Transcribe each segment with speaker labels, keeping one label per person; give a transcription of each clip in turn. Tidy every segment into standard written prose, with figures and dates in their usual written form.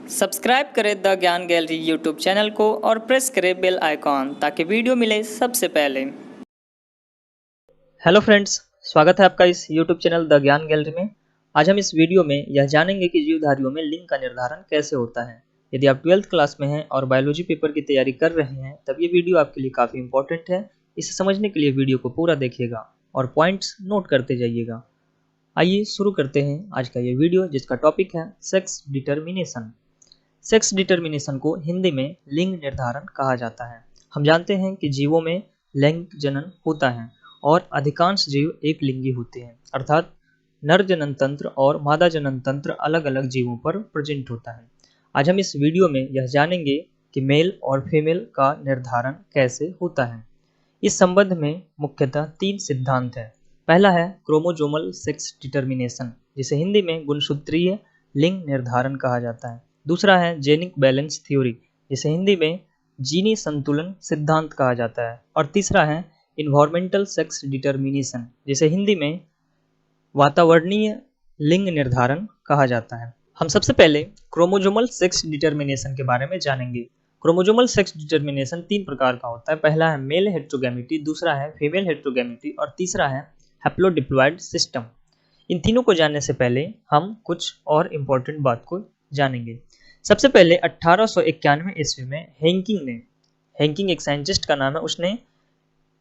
Speaker 1: Subscribe करें the ज्ञान gallery YouTube channel को और प्रेस करें बेल आइकॉन ताकि वीडियो मिले सबसे पहले।
Speaker 2: हेलो फ्रेंड्स, स्वागत है आपका इस यूट्यूब चैनल द ज्ञान गैलरी में। आज हम इस वीडियो में यह जानेंगे कि जीवधारियों में लिंग का निर्धारण कैसे होता है। यदि आप 12th क्लास में हैं और बायोलॉजी पेपर की तैयारी कर रहे हैं तब ये वीडियो आपके लिए काफ़ी इंपॉर्टेंट है। इसे समझने के लिए वीडियो को पूरा देखिएगा और पॉइंट्स नोट करते जाइएगा। आइए शुरू करते हैं आज का ये वीडियो, जिसका टॉपिक है सेक्स डिटर्मिनेशन। सेक्स डिटर्मिनेशन को हिंदी में लिंग निर्धारण कहा जाता है। हम जानते हैं कि जीवों में लैंगिक जनन होता है और अधिकांश जीव एक लिंगी होते हैं, अर्थात नर जनन तंत्र और मादा जनन तंत्र अलग अलग जीवों पर प्रेजेंट होता है। आज हम इस वीडियो में यह जानेंगे कि मेल और फीमेल का निर्धारण कैसे होता है। इस संबंध में मुख्यतः 3 सिद्धांत हैं। पहला है क्रोमोजोमल सेक्स डिटर्मिनेशन, जिसे हिंदी में गुणसूत्रीय लिंग निर्धारण कहा जाता है। दूसरा है जेनिक बैलेंस थ्योरी, जिसे हिंदी में जीनी संतुलन सिद्धांत कहा जाता है। और तीसरा है इन्वायरमेंटल सेक्स डिटर्मिनेशन, जिसे हिंदी में वातावरणीय लिंग निर्धारण कहा जाता है। हम सबसे पहले क्रोमोजोमल सेक्स डिटर्मिनेशन के बारे में जानेंगे। क्रोमोजोमल सेक्स डिटर्मिनेशन 3 प्रकार का होता है। पहला है मेल हेट्रोगैमेटी, दूसरा है फीमेल हेट्रोगैमेटी और तीसरा है हैप्लोडिप्लॉइड सिस्टम। इन तीनों को जानने से पहले हम कुछ और इम्पोर्टेंट बात को जानेंगे। सबसे पहले 1891 ईस्वी में हेंकिंग एक साइंटिस्ट का नाम है, उसने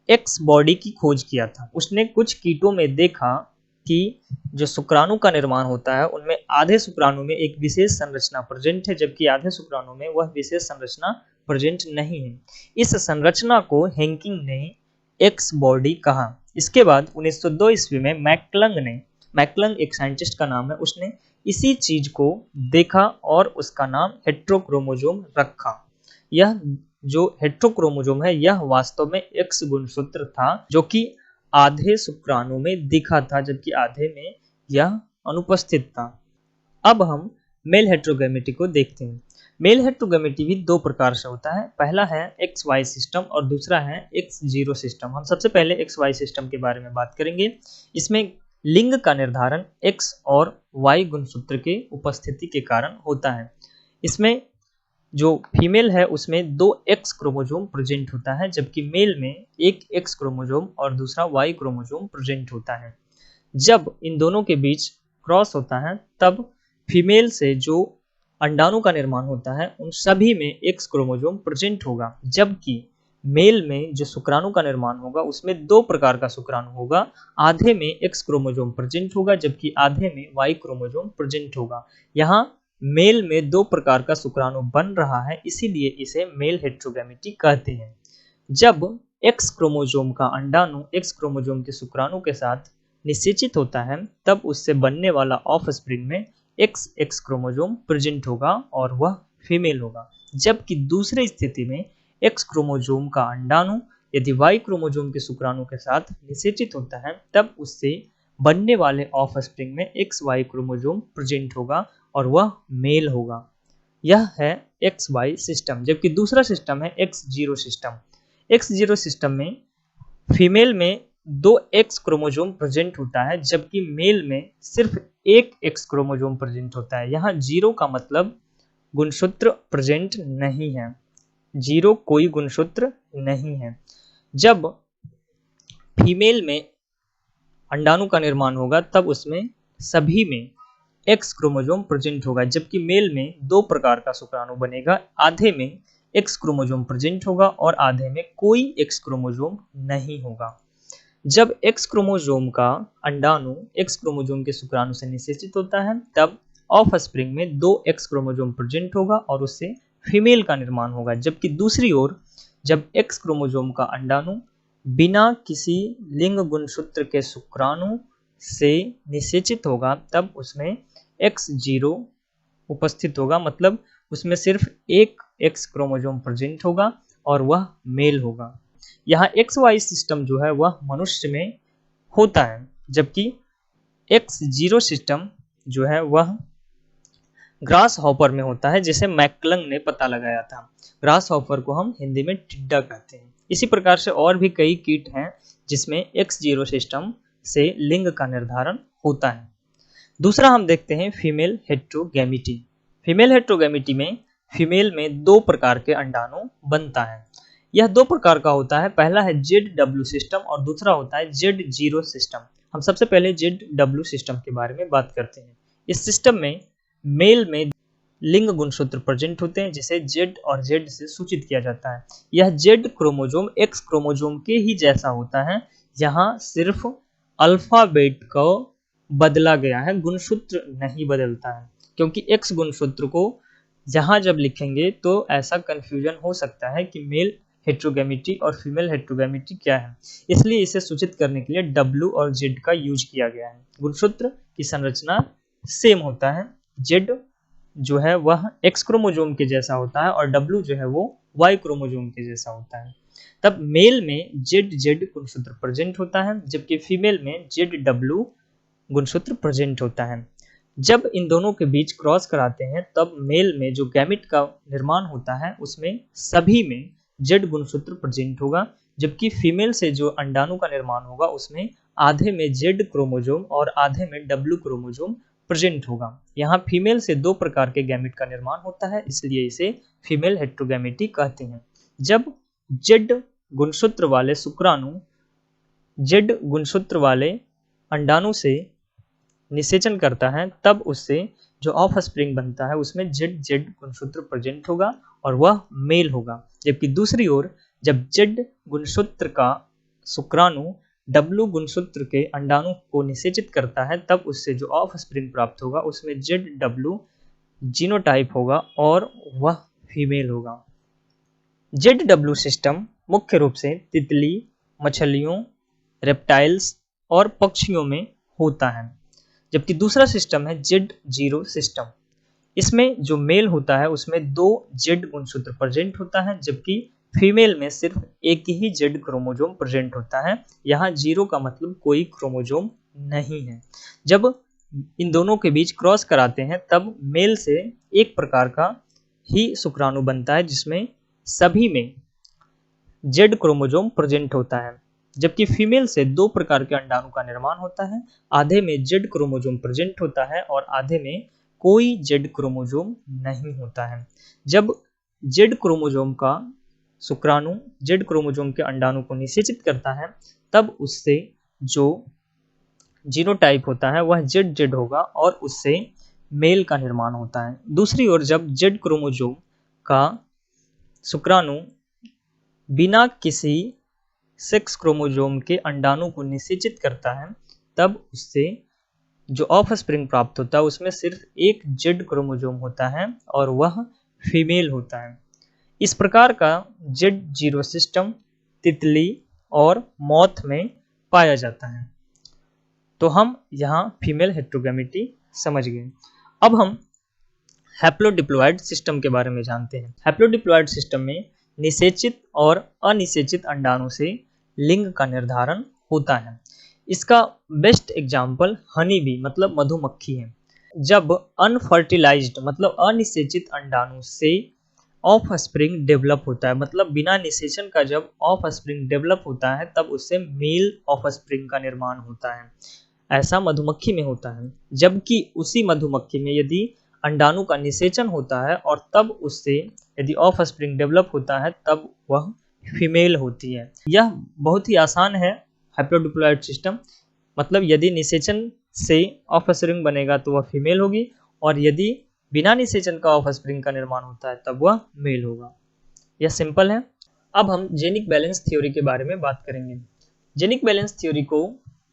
Speaker 2: एक्स बॉडी की खोज किया था। उसने कुछ कीटों में देखा कि जो शुक्राणु का निर्माण होता है उनमें आधे शुक्राणु में एक विशेष संरचना प्रेजेंट है, जबकि आधे शुक्राणु में वह विशेष संरचना प्रेजेंट नहीं है। इस संरचना को हेंकिंग ने एक्स बॉडी कहा। इसके बाद 1902 ईस्वी में मैकलंग एक साइंटिस्ट का नाम है, उसने इसी चीज को देखा और उसका नाम हेट्रोक्रोमोजोम रखा। यह जो हेट्रोक्रोमोजोम है यह वास्तव में एक्स गुणसूत्र था, जो कि आधे शुक्राणु में दिखा था जबकि आधे में यह अनुपस्थित था। अब हम मेल हेट्रोगैमेटी को देखते हैं। मेल हेट्रोगैमेटी भी 2 प्रकार से होता है। पहला है एक्स वाई सिस्टम और दूसरा है एक्स जीरो सिस्टम। हम सबसे पहले एक्स वाई सिस्टम के बारे में बात करेंगे। इसमें लिंग का निर्धारण एक्स और वाई गुणसूत्र के उपस्थिति के कारण होता है। इसमें जो फीमेल है उसमें 2 एक्स क्रोमोजोम प्रेजेंट होता है, जबकि मेल में एक एक्स क्रोमोजोम और दूसरा वाई क्रोमोजोम प्रेजेंट होता है। जब इन दोनों के बीच क्रॉस होता है तब फीमेल से जो अंडाणु का निर्माण होता है उन सभी में एक्स क्रोमोजोम प्रेजेंट होगा, जबकि मेल में जो शुक्राणु का निर्माण होगा उसमें 2 प्रकार का शुक्राणु होगा। आधे में एक्स क्रोमोजोम प्रेजेंट होगा जबकि आधे में वाई क्रोमोजोम प्रेजेंट होगा। यहाँ मेल में 2 प्रकार का शुक्राणु बन रहा है, इसीलिए इसे मेल हेट्रोगैमेटी कहते हैं। जब एक्स क्रोमोजोम का अंडाणु एक्स क्रोमोजोम के शुक्राणु के साथ निषेचित होता है तब उससे बनने वाला ऑफस्प्रिंग में एक्स क्रोमोजोम प्रेजेंट होगा और वह फीमेल होगा। जबकि दूसरी स्थिति में एक्स क्रोमोजोम का अंडाणु यदि वाई क्रोमोजोम के शुक्राणु के साथ निषेचित होता है तब उससे बनने वाले ऑफस्प्रिंग में एक्स वाई क्रोमोजोम प्रेजेंट होगा और वह मेल होगा। यह है एक्स वाई सिस्टम। जबकि दूसरा सिस्टम है x zero system. X zero system में फीमेल में 2 एक्स क्रोमोजोम प्रेजेंट होता है, जबकि मेल में सिर्फ 1 एक्स क्रोमोजोम प्रेजेंट होता है। यहाँ जीरो का मतलब गुणसूत्र प्रेजेंट नहीं है, जीरो कोई गुणसूत्र नहीं है। जब फीमेल में अंडाणु का निर्माण होगा तब उसमें सभी में एक्स क्रोमोजोम प्रेजेंट होगा, जबकि मेल में 2 प्रकार का शुक्राणु बनेगा। आधे में एक्स क्रोमोजोम प्रेजेंट होगा और आधे में कोई एक्स क्रोमोजोम नहीं होगा। जब एक्स क्रोमोजोम का अंडाणु एक्स क्रोमोजोम के शुक्राणु से निषेचित होता है तब ऑफस्प्रिंग में 2 एक्स क्रोमोजोम प्रेजेंट होगा और उससे फीमेल का निर्माण होगा। जबकि दूसरी ओर जब एक्स क्रोमोजोम का अंडाणु बिना किसी लिंग गुणसूत्र के शुक्राणु से निषेचित होगा तब उसमें एक्स जीरो उपस्थित होगा, मतलब उसमें सिर्फ 1 एक्स क्रोमोजोम प्रेजेंट होगा और वह मेल होगा। यहाँ एक्स वाई सिस्टम जो है वह मनुष्य में होता है, जबकि एक्स जीरो सिस्टम जो है वह ग्रास हॉपर में होता है, जिसे मैकलंग ने पता लगाया था। ग्रास हॉपर को हम हिंदी में टिड्डा कहते हैं। इसी प्रकार से और भी कई कीट हैं जिसमें एक्स जीरो सिस्टम से लिंग का निर्धारण होता है। दूसरा हम देखते हैं फीमेल हेट्रोगैमेटी। फीमेल हेटेरोगैमेटी में फीमेल में दो प्रकार के अंडाणु बनता है। यह दो प्रकार का होता है, पहला है ZW सिस्टम और दूसरा होता है Z0 सिस्टम। हम सबसे पहले ZW सिस्टम के बारे में बात करते हैं। इस सिस्टम में मेल में लिंग गुणसूत्र प्रेजेंट होते हैं जिसे Z और Z से सूचित किया जाता है। यह Z क्रोमोजोम X क्रोमोजोम के ही जैसा होता है, यहाँ सिर्फ अल्फाबेट को बदला गया है, गुणसूत्र नहीं बदलता है। क्योंकि X गुणसूत्र को जहां जब लिखेंगे तो ऐसा कंफ्यूजन हो सकता है कि मेल हेटेरोगैमेटी और फीमेल हेटेरोगैमेटी क्या है, इसलिए इसे सूचित करने के लिए W और Z का यूज किया गया है। गुणसूत्र की संरचना सेम होता है, Z जो है वह X क्रोमोजोम के जैसा होता है और W जो है वो Y क्रोमोजोम के जैसा होता है। तब मेल में ZZ गुणसूत्र प्रेजेंट होता है जबकि फीमेल में ZW गुणसूत्र प्रेजेंट होता है। जब इन दोनों के बीच क्रॉस कराते हैं तब मेल में जो गैमेट का निर्माण होता है उसमें सभी में Z गुणसूत्र प्रेजेंट होगा, जबकि फीमेल से जो अंडाणु का निर्माण होगा उसमें आधे में Z क्रोमोजोम और आधे में W क्रोमोजोम प्रेजेंट होगा। यहाँ फीमेल से दो प्रकार के गैमेट का निर्माण होता है, इसलिए इसे फीमेल हेटेरोगैमेटी कहते हैं। जब Z गुणसूत्र वाले शुक्राणु Z गुणसूत्र वाले अंडाणु से निषेचन करता है तब उससे जो ऑफ स्प्रिंग बनता है उसमें ZZ गुणसूत्र प्रेजेंट होगा और वह मेल होगा। जबकि दूसरी ओर जब Z गुणसूत्र का शुक्राणु W गुणसूत्र के अंडाणु को निषेचित करता है तब उससे जो ऑफ स्प्रिंग प्राप्त होगा उसमें ZW जीनोटाइप होगा और वह फीमेल होगा। ZW सिस्टम मुख्य रूप से तितली, मछलियों, रेप्टाइल्स और पक्षियों में होता है, जबकि दूसरा सिस्टम है Z0 सिस्टम। इसमें जो मेल होता है उसमें दो Z गुणसूत्र प्रेजेंट होता है, जबकि फीमेल में सिर्फ एक ही Z क्रोमोजोम प्रेजेंट होता है। यहाँ 0 का मतलब कोई क्रोमोजोम नहीं है। जब इन दोनों के बीच क्रॉस कराते हैं तब मेल से एक प्रकार का ही शुक्राणु बनता है जिसमें सभी में Z क्रोमोजोम प्रेजेंट होता है, जबकि फीमेल से दो प्रकार के अंडाणु का निर्माण होता है, आधे में Z क्रोमोजोम प्रेजेंट होता है और आधे में कोई Z क्रोमोजोम नहीं होता है। जब Z क्रोमोजोम का शुक्राणु Z क्रोमोजोम के अंडाणु को निषेचित करता है तब उससे जो जीनोटाइप होता है वह ZZ होगा और उससे मेल का निर्माण होता है। दूसरी ओर जब Z क्रोमोजोम का शुक्राणु बिना किसी सेक्स क्रोमोजोम के अंडाणु को निषेचित करता है तब उससे जो ऑफ स्प्रिंग प्राप्त होता है उसमें सिर्फ एक Z क्रोमोजोम होता है और वह फीमेल होता है। इस प्रकार का Z0 सिस्टम तितली और मॉथ में पाया जाता है। तो हम यहाँ फीमेल हेटेरोगैमेटी समझ गए। अब हम हैप्लोडिप्लॉइड सिस्टम के बारे में जानते हैं। हैप्लोडिप्लॉइड सिस्टम में निषेचित और अनिषेचित अंडाणु से लिंग का निर्धारण होता है। इसका बेस्ट एग्जाम्पल हनी बी मतलब मधुमक्खी है। जब अनफर्टिलाइज्ड मतलब अनिषेचित अंडाणु से ऑफ स्प्रिंग डेवलप होता है, मतलब बिना निषेचन का जब ऑफ स्प्रिंग डेवलप होता है तब उससे मेल ऑफ स्प्रिंग का निर्माण होता है। ऐसा मधुमक्खी में होता है। जबकि उसी मधुमक्खी में यदि अंडाणु का निषेचन होता है और तब उससे यदि ऑफ स्प्रिंग डेवलप होता है तब वह फीमेल होती है। यह बहुत ही आसान है हैप्लोडिप्लॉइड सिस्टम, मतलब यदि निषेचन से ऑफ स्प्रिंग बनेगा तो वह फीमेल होगी और यदि बिना निषेचन का ऑफ स्प्रिंग का निर्माण होता है तब वह मेल होगा। यह सिंपल है। अब हम जेनिक बैलेंस थ्योरी के बारे में बात करेंगे। जेनिक बैलेंस थ्योरी को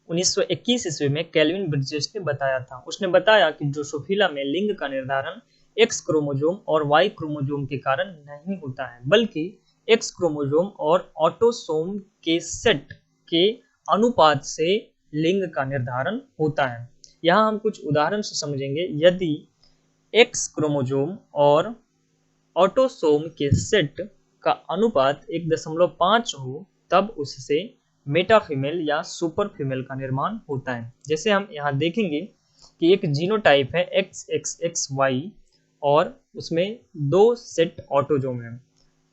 Speaker 2: 1921 ईस्वी में कैल्विन ब्रिजेस ने बताया था। उसने बताया कि ड्रोसोफिला में लिंग का निर्धारण X क्रोमोजोम और Y क्रोमोजोम के कारण नहीं होता है, बल्कि X क्रोमोजोम और ऑटोसोम के सेट के अनुपात से लिंग का निर्धारण होता है। यहाँ हम कुछ उदाहरण से समझेंगे। यदि X क्रोमोजोम और ऑटोसोम के सेट का अनुपात 1.5 हो तब उससे मेटा फीमेल या सुपर फीमेल का निर्माण होता है। जैसे हम यहाँ देखेंगे कि एक जीनोटाइप है XXXY और उसमें दो सेट ऑटोसोम है।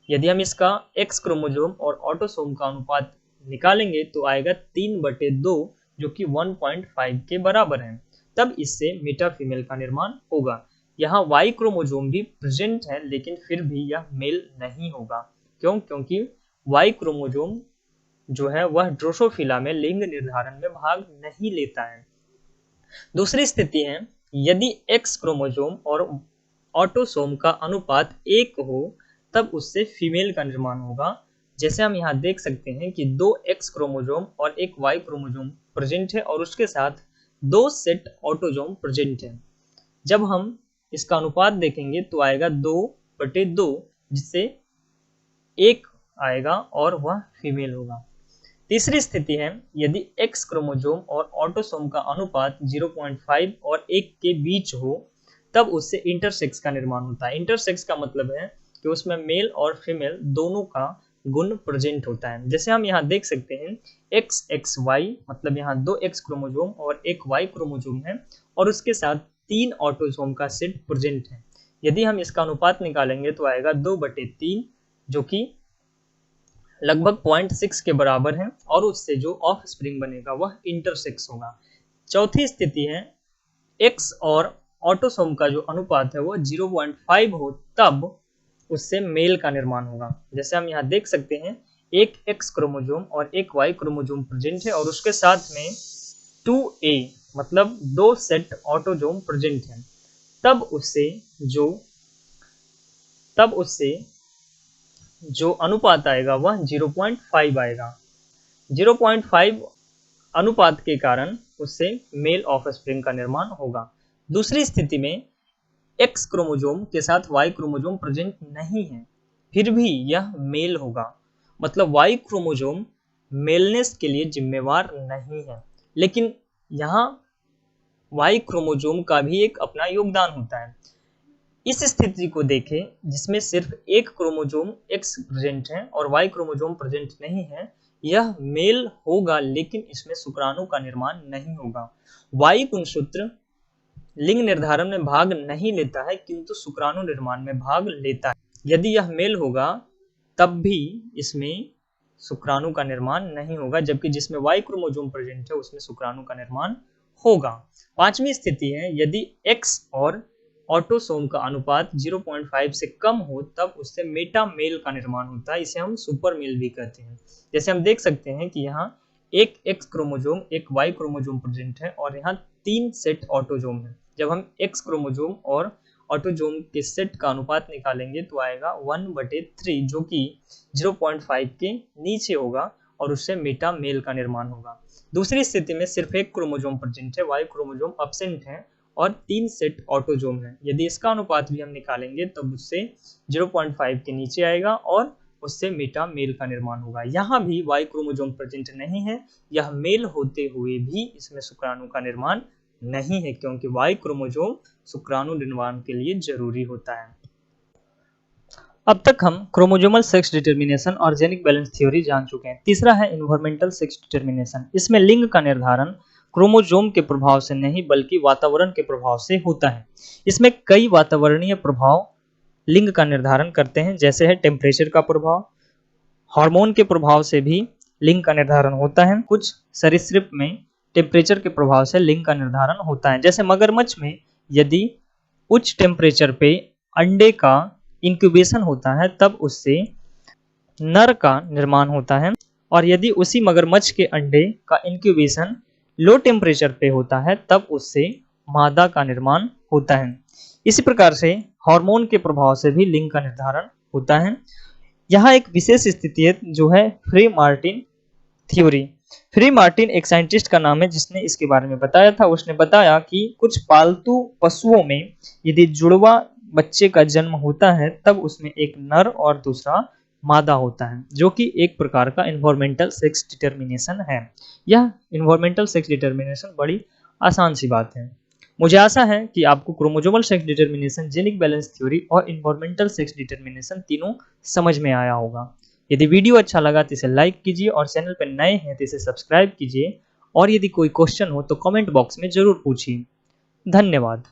Speaker 2: यदि हम इसका X क्रोमोजोम और ऑटोसोम का अनुपात निकालेंगे तो आएगा 3/2 जो कि 1.5 के बराबर है। तब इससे मेटा फीमेल का निर्माण होगा। यहाँ वाई क्रोमोजोम भी प्रेजेंट है लेकिन फिर भी यह मेल नहीं होगा। क्यों? क्योंकि वाई क्रोमोजोम जो है वह ड्रोसोफिला में लिंग निर्धारण में भाग नहीं लेता है। दूसरी स्थिति है यदि एक्स क्रोमोजोम और ऑटोसोम का अनुपात 1 हो तब उससे फीमेल का निर्माण होगा। जैसे हम यहाँ देख सकते हैं कि 2 एक्स क्रोमोजोम और एक वाई क्रोमोजोम प्रेजेंट है और उसके साथ 2 सेट ऑटोजोम प्रेजेंट है। जब हम इसका अनुपात देखेंगे तो आएगा 2/2, जिससे 1 आएगा और वह फीमेल होगा। तीसरी स्थिति है यदि एक्स क्रोमोजोम और ऑटोसोम का अनुपात 0.5 और 1 के बीच हो तब उससे इंटरसेक्स का निर्माण होता है। इंटरसेक्स का मतलब है कि उसमें मेल और फीमेल दोनों का गुण प्रेजेंट होता है। जैसे हम यहाँ देख सकते हैं XXY, मतलब यहाँ 2 एक्स क्रोमोजोम और एक वाई क्रोमोजोम है और उसके साथ 3 ऑटोसोम का सेट प्रेजेंट है। यदि हम इसका अनुपात निकालेंगे तो आएगा 2/3, जो कि लगभग 0.6 के बराबर है और उससे जो ऑफ स्प्रिंग बनेगा वह इंटरसेक्स होगा। चौथी स्थिति है एक्स और ऑटोसोम का जो अनुपात है वह 0.5 हो तब उससे मेल का निर्माण होगा। जैसे हम यहाँ देख सकते हैं एक एक्स क्रोमोजोम और एक वाई क्रोमोजोम प्रेजेंट है और उसके साथ में 2A मतलब 2 सेट ऑटोजोम प्रेजेंट है, तब उससे जो अनुपात आएगा वह 0.5 आएगा। 0.5 अनुपात के कारण उससे मेल ऑफ स्प्रिंग का निर्माण होगा। दूसरी स्थिति में एक्स क्रोमोजोम के साथ वाई क्रोमोजोम प्रेजेंट नहीं है, फिर भी यह मेल होगा। मतलब वाई क्रोमोजोम मेलनेस के लिए जिम्मेवार नहीं है, लेकिन यहाँ वाई क्रोमोजोम का भी एक अपना योगदान होता है। इस स्थिति को देखें जिसमें सिर्फ एक क्रोमोजोम एक्स प्रेजेंट है और वाई क्रोमोजोम प्रेजेंट नहीं है, यह मेल होगा लेकिन इसमें शुक्राणु का निर्माण नहीं होगा। वाई गुणसूत्र लिंग निर्धारण में भाग नहीं लेता है किंतु शुक्राणु निर्माण में भाग लेता है। यदि यह मेल होगा तब भी इसमें शुक्राणु का निर्माण नहीं होगा, जबकि जिसमें वाई क्रोमोजोम प्रेजेंट है उसमें शुक्राणु का निर्माण होगा। पांचवी स्थिति है यदि एक्स और ऑटोसोम का अनुपात 0.5 से कम हो तब उससे मेटा मेल का निर्माण होता है। इसे हम सुपर मेल भी कहते हैं। जैसे हम देख सकते हैं कि यहाँ एक एक्स क्रोमोजोम एक वाई क्रोमोजोम प्रेजेंट है और यहाँ 3 सेट ऑटोजोम है। जब हम एक्स क्रोमोजोम और ऑटोजोम के सेट का अनुपात निकालेंगे तो आएगा 1/3, जो कि 0.5 के नीचे होगा और उससे मेटा मेल का निर्माण होगा। दूसरी स्थिति में सिर्फ एक क्रोमोजोम प्रेजेंट है, वाई क्रोमोजोम एब्सेंट है और 3 सेट ऑटोजोम है। यदि इसका अनुपात भी हम निकालेंगे तब उससे 0.5 के नीचे आएगा और उससे मेटा मेल का निर्माण होगा। यहाँ भी वाई क्रोमोजोम प्रेजेंट नहीं है, यह मेल होते हुए भी इसमें शुक्राणु का निर्माण नहीं है, क्योंकि वाई क्रोमोजोम शुक्राणु निर्माण के लिए जरूरी होता है। अब तक हम क्रोमोजोमल सेक्स डिटर्मिनेशन और जेनिक बैलेंस थ्योरी जान चुके हैं। तीसरा है इन्वायरमेंटल सेक्स डिटर्मिनेशन। इसमें लिंग का निर्धारण क्रोमोजोम के प्रभाव से नहीं बल्कि वातावरण के प्रभाव से होता है। इसमें कई वातावरणीय प्रभाव लिंग का निर्धारण करते हैं, जैसे है टेम्परेचर का प्रभाव, हार्मोन के प्रभाव से भी लिंग का निर्धारण होता है। कुछ सरीसृप में टेम्परेचर के प्रभाव से लिंग का निर्धारण होता है। जैसे मगरमच्छ में यदि उच्च टेम्परेचर पे अंडे का इंक्यूबेशन होता है तब उससे नर का निर्माण होता है, और यदि उसी मगरमच्छ के अंडे का इंक्यूबेशन लो टेम्परेचर पे होता है तब उससे मादा का निर्माण होता है। इसी प्रकार से हार्मोन के प्रभाव से भी लिंग का निर्धारण होता है। यहाँ एक विशेष स्थिति है जो है free Martin theory. Free Martin एक साइंटिस्ट का नाम है जिसने इसके बारे में बताया था। उसने बताया कि कुछ पालतू पशुओं में यदि जुड़वा बच्चे का जन्म होता है तब उसमें एक नर और दूसरा मादा होता है, जो कि एक प्रकार का इन्वायरमेंटल सेक्स डिटर्मिनेशन है। यह इन्वायरमेंटल सेक्स डिटर्मिनेशन बड़ी आसान सी बात है। मुझे आशा है कि आपको chromosomal sex determination, genic balance theory और इन्वायरमेंटल सेक्स डिटर्मिनेशन तीनों समझ में आया होगा। यदि वीडियो अच्छा लगा तो इसे लाइक कीजिए और चैनल पर नए हैं तो इसे सब्सक्राइब कीजिए, और यदि कोई क्वेश्चन हो तो कमेंट बॉक्स में जरूर पूछिए। धन्यवाद।